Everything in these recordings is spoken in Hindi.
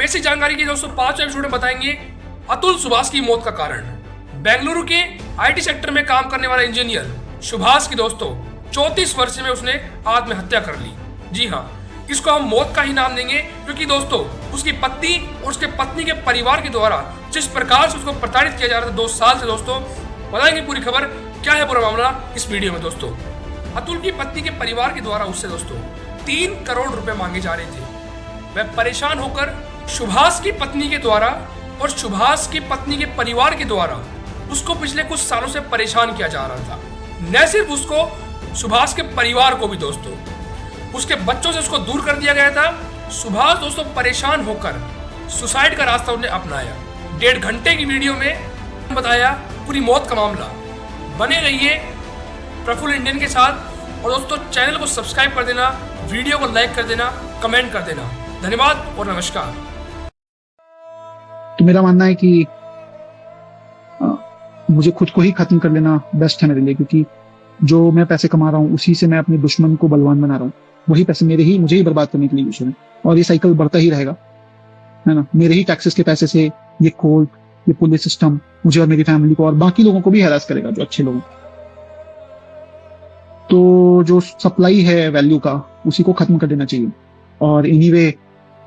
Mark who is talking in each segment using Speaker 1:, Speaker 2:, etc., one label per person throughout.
Speaker 1: ऐसी जानकारी की दोस्तों 5 एपिसोड में बताएंगे अतुल सुभाष की मौत का कारण। बेंगलुरु के आईटी सेक्टर में काम करने वाला इंजीनियर सुभाष की दोस्तों 34 वर्ष में उसने आत्महत्या कर ली। जी हाँ, इसको हम मौत का ही नाम देंगे, क्योंकि दोस्तों उसकी पत्नी और उसके पत्नी के परिवार के द्वारा जिस प्रकार से उसको प्रताड़ित किया जा रहा था 2 साल से दोस्तों, बताएंगे पूरी खबर क्या है पूरा मामला इस वीडियो में। दोस्तों अतुल की पत्नी के परिवार के द्वारा उससे दोस्तों 3 करोड़ रुपए मांगे जा रहे थे। वह परेशान होकर सुभाष की पत्नी के द्वारा और सुभाष की पत्नी के परिवार के द्वारा उसको पिछले कुछ सालों से परेशान किया जा रहा था। न सिर्फ उसको, सुभाष के परिवार को भी दोस्तों, उसके बच्चों से उसको दूर कर दिया गया था। सुभाष दोस्तों परेशान होकर सुसाइड का रास्ता उसने अपनाया। 1.5 घंटे की वीडियो में बताया पूरी मौत का मामला। बने रहिए प्रफुल्ल इंडियन के साथ और दोस्तों चैनल को सब्सक्राइब कर देना, वीडियो को लाइक कर देना, कमेंट कर देना। धन्यवाद और नमस्कार।
Speaker 2: तो मेरा मानना है कि मुझे खुद को ही खत्म कर लेना बेस्ट है मेरे लिए, क्योंकि जो मैं पैसे कमा रहा हूँ उसी से मैं अपने दुश्मन को बलवान बना रहा हूँ। वही पैसे मुझे ही बर्बाद करने के लिए यूज है, और ये साइकिल बढ़ता ही रहेगा, है ना। मेरे ही टैक्सेस के पैसे से ये कोर्ट, ये पुलिस सिस्टम मुझे और मेरी फैमिली को और बाकी लोगों को भी हैरास करेगा, जो अच्छे लोग। तो जो सप्लाई है वैल्यू का, उसी को खत्म कर देना चाहिए। और anyway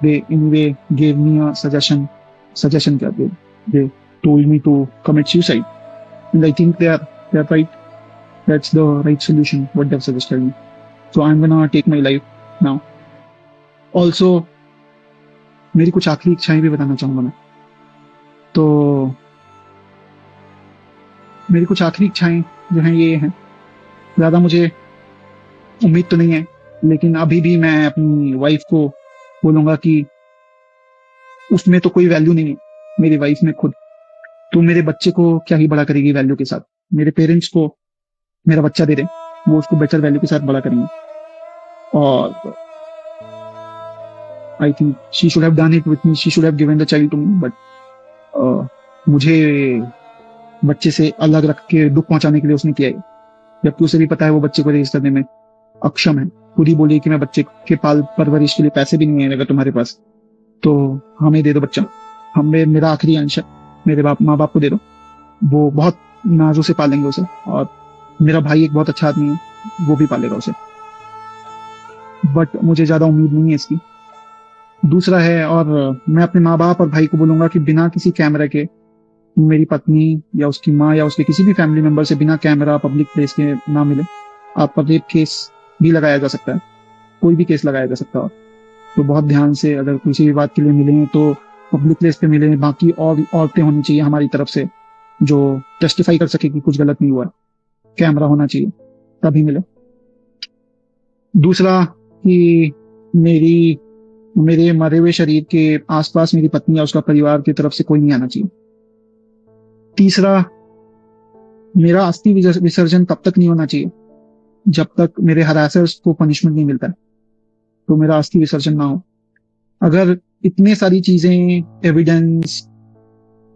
Speaker 2: gave me a suggestion क्या they told me to commit suicide, and I think they are right. That's the right solution what they've suggested me. So I'm gonna take my life now. Also मेरी कुछ आखिरी इच्छाएं भी बताना चाहूंगा मैं। तो मेरी कुछ आखिरी इच्छाएं जो हैं ये हैं, ज्यादा मुझे उम्मीद तो नहीं है, लेकिन अभी भी मैं अपनी वाइफ को बोलूंगा कि उसमें तो कोई वैल्यू नहीं है, मेरी वाइफ में खुद। तो मेरे बच्चे को क्या ही बड़ा करेगी वैल्यू के साथ। मेरे पेरेंट्स को मेरा बच्चा दे दे, वो उसको बेटर वैल्यू के साथ बड़ा करेंगे। और I think she should have done it with me, she should have given the child to me, but मुझे बच्चे से अलग रख के दुख पहुंचाने के लिए उसने किया है, जबकि उसे भी पता है वो बच्चे को रेज करने में अक्षम है। खुद ही बोली कि मैं बच्चे के पाल परवरिश के लिए पैसे भी नहीं है अगर तुम्हारे पास, तो हमें दे दो बच्चा, मेरा आखिरी अंश है, मेरे माँ बाप को दे दो, वो बहुत नाजों से पालेंगे उसे। और मेरा भाई एक बहुत अच्छा आदमी है, वो भी पालेगा उसे, बट मुझे ज्यादा उम्मीद नहीं है इसकी। दूसरा है, और मैं अपने माँ बाप और भाई को बोलूंगा कि बिना किसी कैमरा के मेरी पत्नी या उसकी माँ या उसके किसी भी फैमिली मेंबर से बिना कैमरा पब्लिक प्लेस के ना मिले। आप पर रेप केस भी लगाया जा सकता है, कोई भी केस लगाया जा सकता है। तो बहुत ध्यान से अगर किसी भी बात के लिए मिले तो पब्लिक प्लेस पे मिले। बाकी और औरतें होनी चाहिए हमारी तरफ से जो टेस्टिफाई कर सके कि कुछ गलत नहीं हुआ है, कैमरा होना चाहिए तभी मिले। दूसरा कि मेरे मरे हुए शरीर के आसपास मेरी पत्नी या उसका परिवार की तरफ से कोई नहीं आना चाहिए। तीसरा, मेरा अस्थि विसर्जन तब तक नहीं होना चाहिए जब तक मेरे हरासर्स को पनिशमेंट नहीं मिलता है, तो मेरा अस्थि विसर्जन ना हो। अगर इतने सारी चीजें, एविडेंस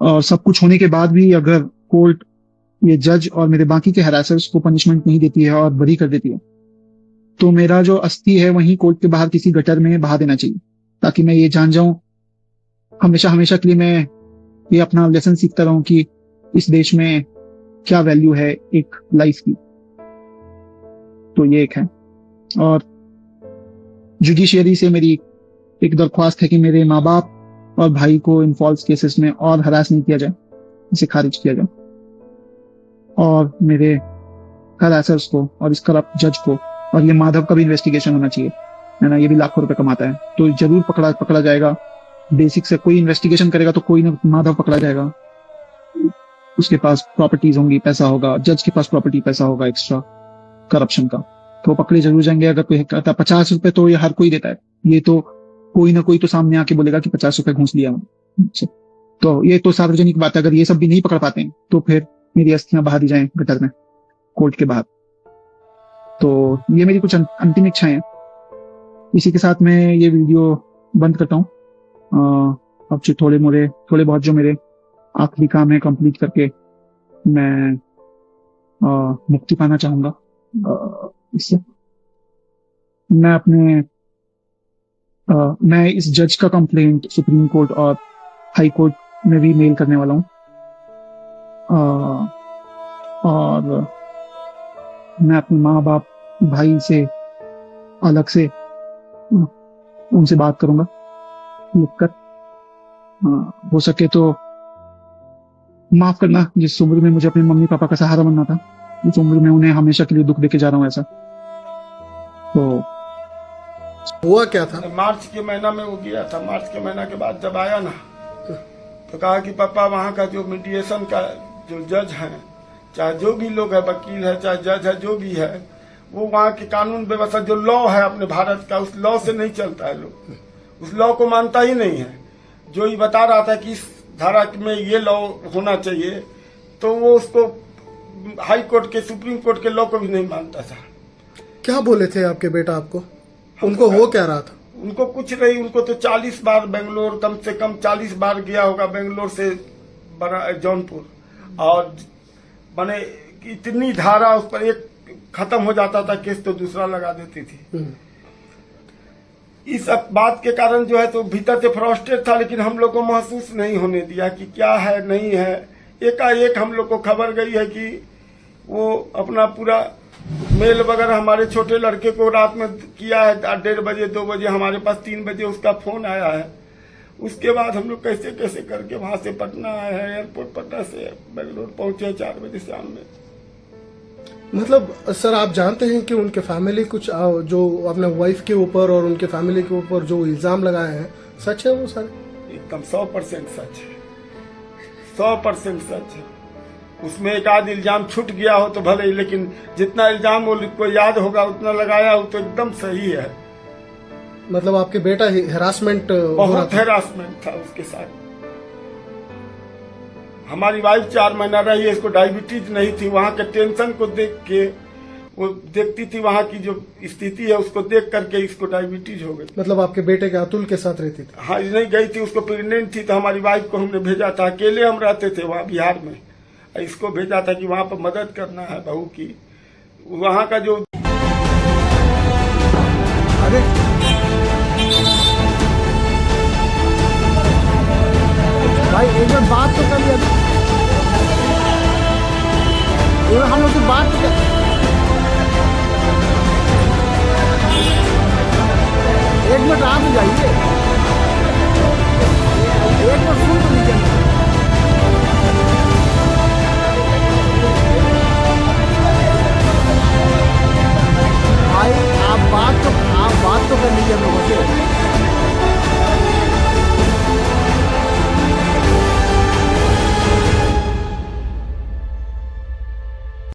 Speaker 2: और सब कुछ होने के बाद भी अगर कोर्ट, ये जज और मेरे बाकी के हरासर्स को पनिशमेंट नहीं देती है और बरी कर देती है, तो मेरा जो अस्थि है वहीं कोर्ट के बाहर किसी गटर में बहा देना चाहिए, ताकि मैं ये जान जाऊं हमेशा के लिए, मैं ये अपना लेसन सीखता रहूं कि इस देश में क्या वैल्यू है एक लाइफ की। तो ये एक है। और जुडिशियरी से मेरी एक दरख्वास्त है कि मेरे माँ बाप और भाई को इन फॉल्स केसेस में और हरास नहीं किया जाए, इसे खारिज किया जाए। और मेरे हरासर्स को और इस करप्ट जज को, और ये माधव का भी इन्वेस्टिगेशन होना चाहिए, है ना, ये भी लाखों रुपए कमाता है, तो जरूर पकड़ा जाएगा। बेसिक से कोई इन्वेस्टिगेशन करेगा तो कोई ना माधव पकड़ा जाएगा। उसके पास प्रॉपर्टीज होंगी, पैसा होगा, जज के पास प्रॉपर्टी पैसा होगा एक्स्ट्रा करप्शन का, तो पकड़े जरूर जाएंगे। अगर कोई कहता 50 रुपए तो ये हर कोई देता है, ये तो कोई ना कोई तो सामने आके बोलेगा कि 50 रुपए घूस लिया हमने, तो ये तो सार्वजनिक बात है। अगर ये सब भी नहीं पकड़ पाते हैं तो फिर मेरी अस्थियां बहा दी जाएं गटर में, कोर्ट के बाहर। तो ये मेरी कुछ अंतिम इच्छाएं हैं। इसी के साथ मैं ये वीडियो बंद करता हूँ। अब जो थोड़े बहुत जो मेरे आखिरी काम है कंप्लीट करके मैं मुक्ति पाना चाहूंगा। इससे मैं अपने मैं इस जज का कंप्लेंट सुप्रीम कोर्ट और हाई कोर्ट में भी मेल करने वाला हूँ। और मैं अपने माँ बाप भाई से अलग से उनसे बात करूंगा लिख कर। हो सके तो माफ करना, जिस उम्र में मुझे अपने मम्मी पापा का सहारा बनना था उस उम्र में उन्हें हमेशा के लिए दुख देके जा रहा हूँ ऐसा। तो
Speaker 3: हुआ क्या था?
Speaker 4: मार्च के महीना में वो गया था। मार्च के महीना के बाद जब आया ना तो कहा कि पापा वहाँ का जो मीडिएशन का जो जज है, चाहे जो भी लोग है, वकील है चाहे जज है, जो भी है, वो वहाँ की कानून व्यवस्था जो लॉ है अपने भारत का, उस लॉ से नहीं चलता है। लोग उस लॉ को मानता ही नहीं है। जो ये बता रहा था कि इस धारा में ये लॉ होना चाहिए, तो वो उसको हाई कोर्ट के सुप्रीम कोर्ट के लॉ को भी नहीं मानता था।
Speaker 3: क्या बोले थे आपके बेटा आपको? उनको हो क्या रहा था?
Speaker 4: उनको कुछ नहीं, उनको तो 40 बार बेंगलोर, कम से कम 40 बार गया होगा बेंगलोर से जौनपुर, और माने इतनी धारा उस पर एक खत्म हो जाता था केस तो दूसरा लगा देती थी। इस बात के कारण जो है तो भीतर से फ्रस्ट्रेट था, लेकिन हम लोग को महसूस नहीं होने दिया कि क्या है नहीं है। एकाएक हम लोग को खबर गई है कि वो अपना पूरा मेल वगैरह हमारे छोटे लड़के को रात में किया है 1:30 बजे 2 बजे, हमारे पास 3 बजे उसका फोन आया है। उसके बाद हम लोग कैसे कैसे करके वहां से पटना आए हैं, एयरपोर्ट पटना से बेंगलोर पहुंचे 4 बजे शाम में।
Speaker 3: मतलब सर आप जानते हैं कि उनके फैमिली कुछ जो अपने वाइफ के ऊपर और उनके फैमिली के ऊपर जो इल्जाम लगाए हैं, सच है वो सारे?
Speaker 4: एकदम 100% सच है, 100% सच है। उसमें एक आध इल्जाम छूट गया हो तो भले ही, लेकिन जितना इल्जाम वो को याद होगा उतना लगाया हो तो एकदम सही है।
Speaker 3: मतलब आपके बेटा हेरासमेंट
Speaker 4: बहुत हेरासमेंट था उसके साथ। हमारी वाइफ 4 महीना रही है, इसको डायबिटीज नहीं थी। वहाँ के टेंशन को देख के वो देखती थी, वहाँ की जो स्थिति है उसको देख करके इसको डायबिटीज हो गई।
Speaker 3: मतलब आपके बेटे के अतुल के साथ रहती थी?
Speaker 4: हाँ, नहीं गई थी, उसको प्रेग्नेंट थी तो हमारी वाइफ को हमने भेजा था। अकेले हम रहते थे वहाँ बिहार में, इसको भेजा था कि वहाँ पर मदद करना है बहू की। वहाँ का जो
Speaker 3: अरे
Speaker 5: भाई एक बार बात तो कर लिया, हम लोग तो बात